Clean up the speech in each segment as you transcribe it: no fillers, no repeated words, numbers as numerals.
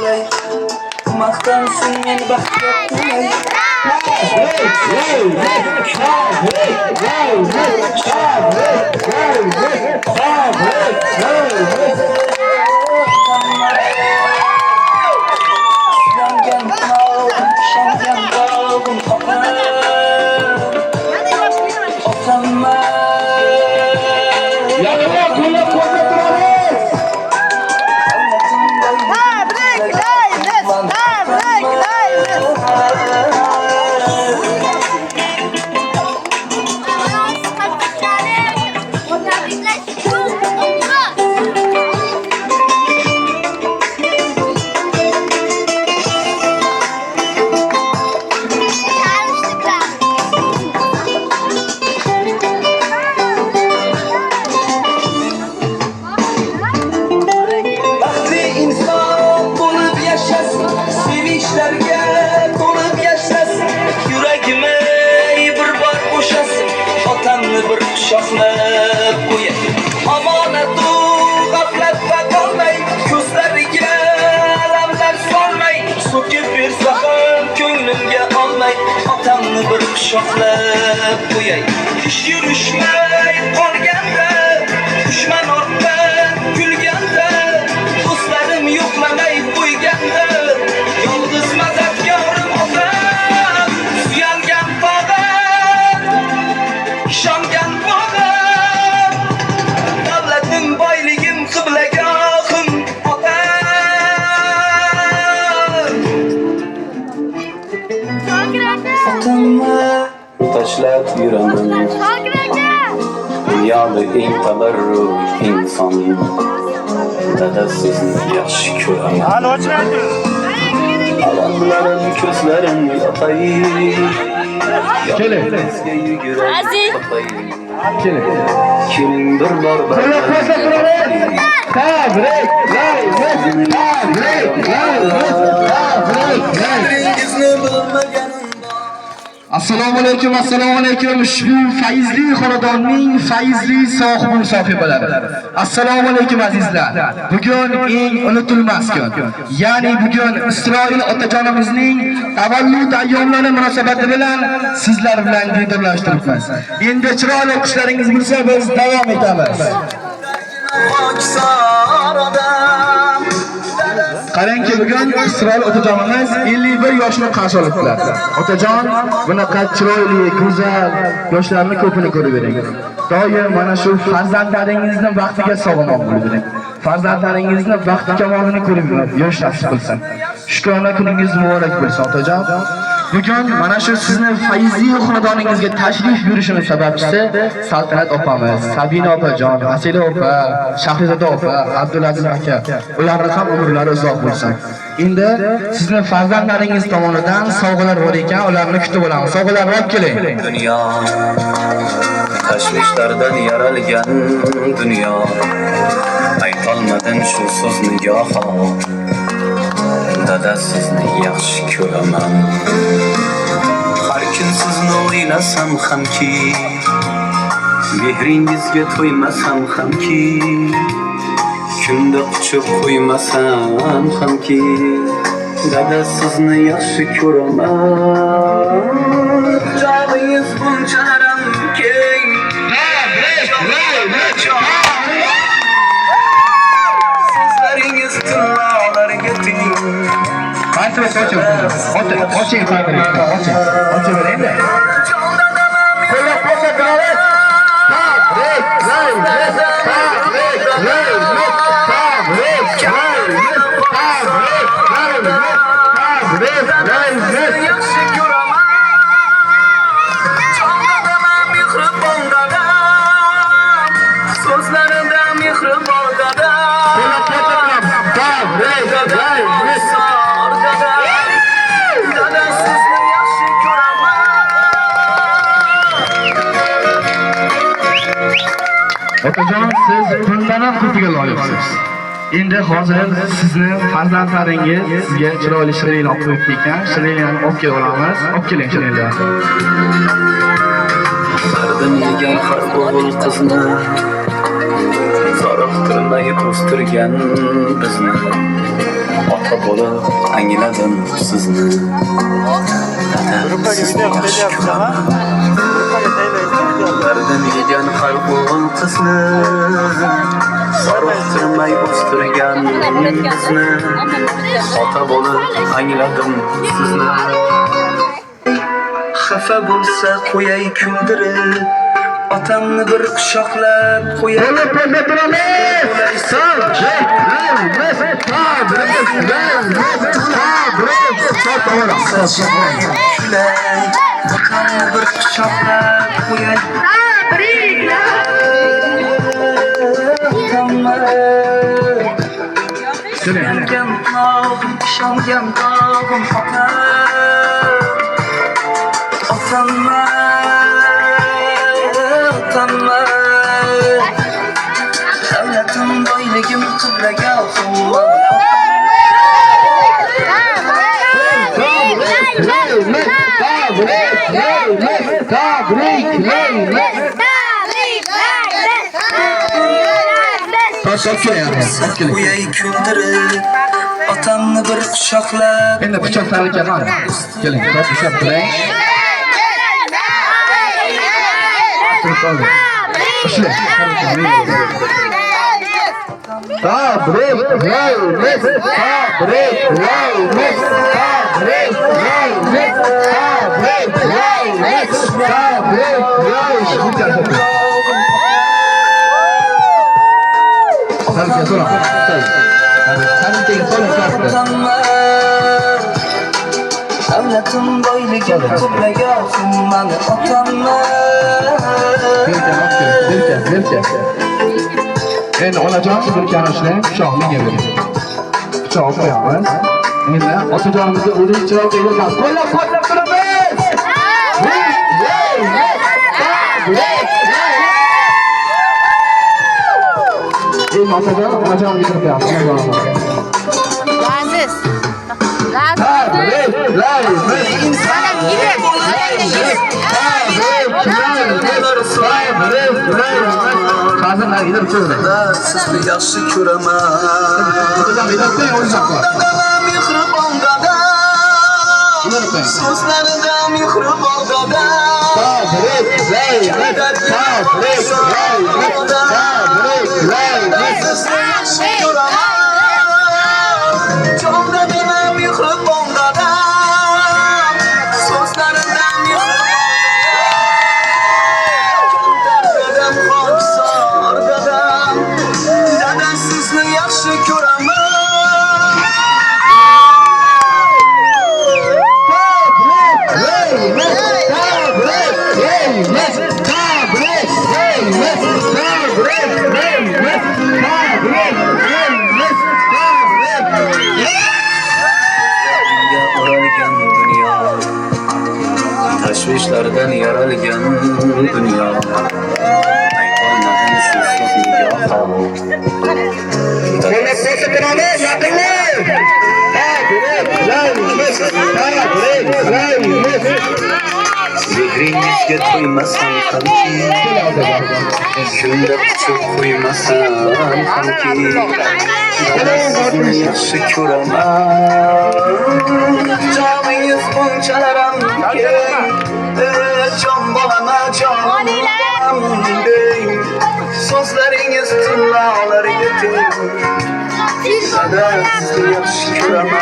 bo'lay maqtansin men baxtga to'lay bir quchoqlab qo'yay ish yurishmay qolganda dushman ortda kulganda do'stlarim yo'qlamay qo'yganda yolg'iz madadkorim otam suyangan bog'im ishongan bog'im davlatim boyligim qiblagohim Taşlat yuraman Dünyada eng tabarruk inson Dadasizni yaxshi ko'raman Alamlarim ko'zlarim yotay Yolg'izga yuguray Keling bir bor Assalomu alaykum. Ushbu fayzli xonadonning fayzli sohibi sohibalari. Assalomu alaykum azizlar. Bugun eng unutilmas kun. Ya'ni bugun Isroil otajonimizning tavallud ayyomlari munosabati bilan sizlar bilan diydorlashtiribmiz. Endi chiroyli qishlaringiz bo'lsa biz davom etamiz. Qarangki, bugun Isroil otajonimiz 51 yoshni qarshi olibdilar. Otajon, bunaqa chiroyli, go'zal yoshlarni ko'pini ko'rib bering. Doim mana shu farzandlaringizni baxtiga sog'inmoq bo'ling. Farzandlaringizni baxti kamolini ko'rib yosh nafs qilsin. Shukrona kuningiz muborak bo'lsin, otajon. Bugun mana shu sizni fayzli xonadoningizga tashrif buyurishimiz sababchisi Saltanat opamiz, Sabina opajon, Asila opa, Shahrizoda opa, Abdulaziz aka. Ularning ham umrlari uzoq bo'lsin. Endi sizni farzandlaringiz tomonidan sovg'alar bor ekan, ularni kutib olamiz. Sovg'alarni olib keling. Dunyo tashvishlardan yaralgan dunyo aytolmadim shu so'zni goho Dada sizni yaxshi ko'raman Har kun sizni o'ylasam hamki Mehringizga to'ymasam hamki Kunda quchib qo'ymasam hamki Dada sizni yaxshi ko'raman Joningiz buncha haram keng Sizlaringiz tunlarga teng Oching beraymi? Qo'llab ko'rsatamiz. Otajon, siz bundan ham ko'piga loyiqsiz. Endi hozir sizni farzandlaringiz sizga chiroyli shirinlik olib qo'yibdi ekan. Shirinlikni olib kelib olamiz. Olib keling shirinlikni. Sardan yegan har o'g'il qizni Zoroqtirib So'zlarmay o'stirgan bizni ota bo'lib angladim sizni. Dada sizni yaxshi ko'raman. Dardim yegan har o'g'il qizni sarvaqtirmay o'stirgan bizni ota bo'lib angladim sizni. Xafa bo'lsa qo'yay kuldirib, otamni bir quchoqlab qo'yay. Kulay, otamni bir quchoqlab qo'yay. Ishongan tog'im, ishongan tog'im otamma, otamma. Davlatim boyligim qiblaga olsin. Qo'yay kuldirib, otamni bir quchoqlab. Endi pichoqlarni kamar. Keling, to'xtab turing. Davlatim boyligim qiblaga olsin mani otamma. Endi onajon bir karashni pichoqni yeydi. Pichoq qo'yamiz. Endi otajonimizni o'lik chiroq emas. Qo'llab turamiz. Endi otajon, onajonga kirib Aziz. Hazırlar gider şöyle. Sizni yaxshi ko'raman. Dadam mehribon dadam. So'zlarida mehribon tashvishlardan yaralgan dunyo. Aytolmadim sizsiz nigohim. Mehringizga to'ymasam hamki, shunda quchoq qo'ymasam hamki, sizni yaxshi ko'raman. Joningiz bunchalaram kerak, jon bolama jonim deng, so'zlaringiz tillolarga teng. Sada sizni yaxshi ko'raman.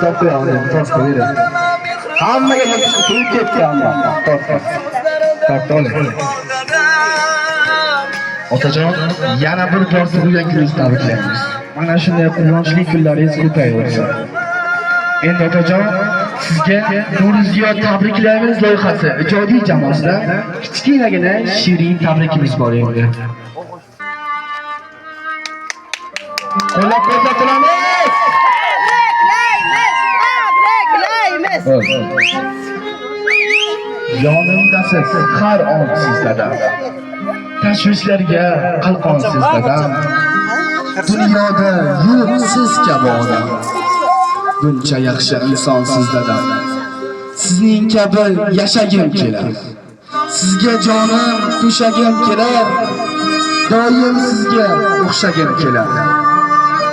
Top koyalım, top koyalım. Hamma yapıp kuyup gitti ama. Top. Otajon, yana bir tortib bo'lgan kuningizni tabriklaymiz. Mana shunday quvonchli kunlaringiz ko'payaversin. Endi otajon, sizga Nuriziyo tabriklaymiz loyihasi ijodiy jamoasida kichkinagina shirin tabrikimiz bor endi. Qo'llab-quvvatlab turamiz. Yonimdasiz har on sizlarda. tashvishlarga qalqonsiz dadam. Dunyoda yo'q siz kabi odam. Buncha yaxshi insonsiz dadam. Sizning kabi yashagim kelar. Sizga jonim to'shagim kelar. Doim sizga o'xshagim kelar.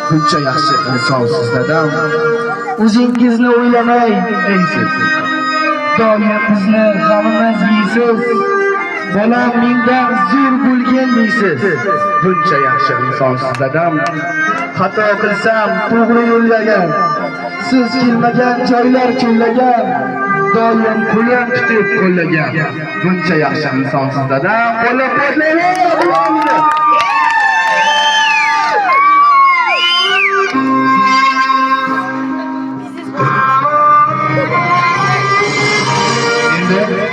Buncha yaxshi insonsiz dadam. O'zingizni o'ylamay deysiz. Doim bizni g'amimiz yeysiz. Bolam mendan zo'r bo'lgan deysiz. Buncha yaxshi insonsiz dadam. Xato qilsam to'g'ri yo'llagan. Siz kelmagan joylar cho'llagan. Doim qo'lim tutib qo'llagan. Buncha yaxshi insonsiz dadam. Qo'llab-quvvatlaylik.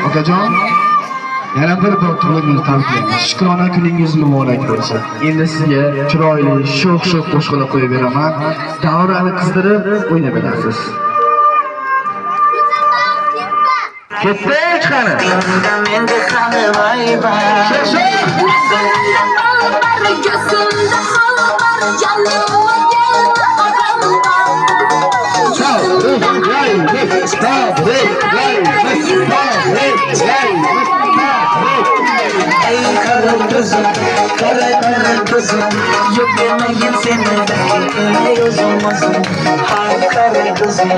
Otajon, yana bir tug'ilishni tabriklayman. Shukrona kuningiz muborak bo'lsin. Endi sizga chiroyli, sho'x-sho'x qo'shiqlar qo'yib beraman. Davrani qizdirib o'ynab berasiz. Ketdi chiqani. Menda hali vaybar. Gözümde hal var, yanıma gelme aramda. Ey kara gözüm, kara gözüm. Yok demeyin seni öyle yazılmasın. Hay kara gözüm.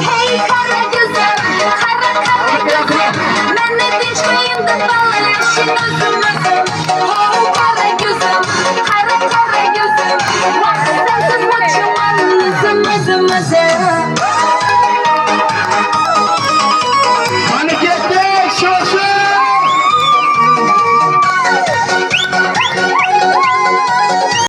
Hey kara gözüm.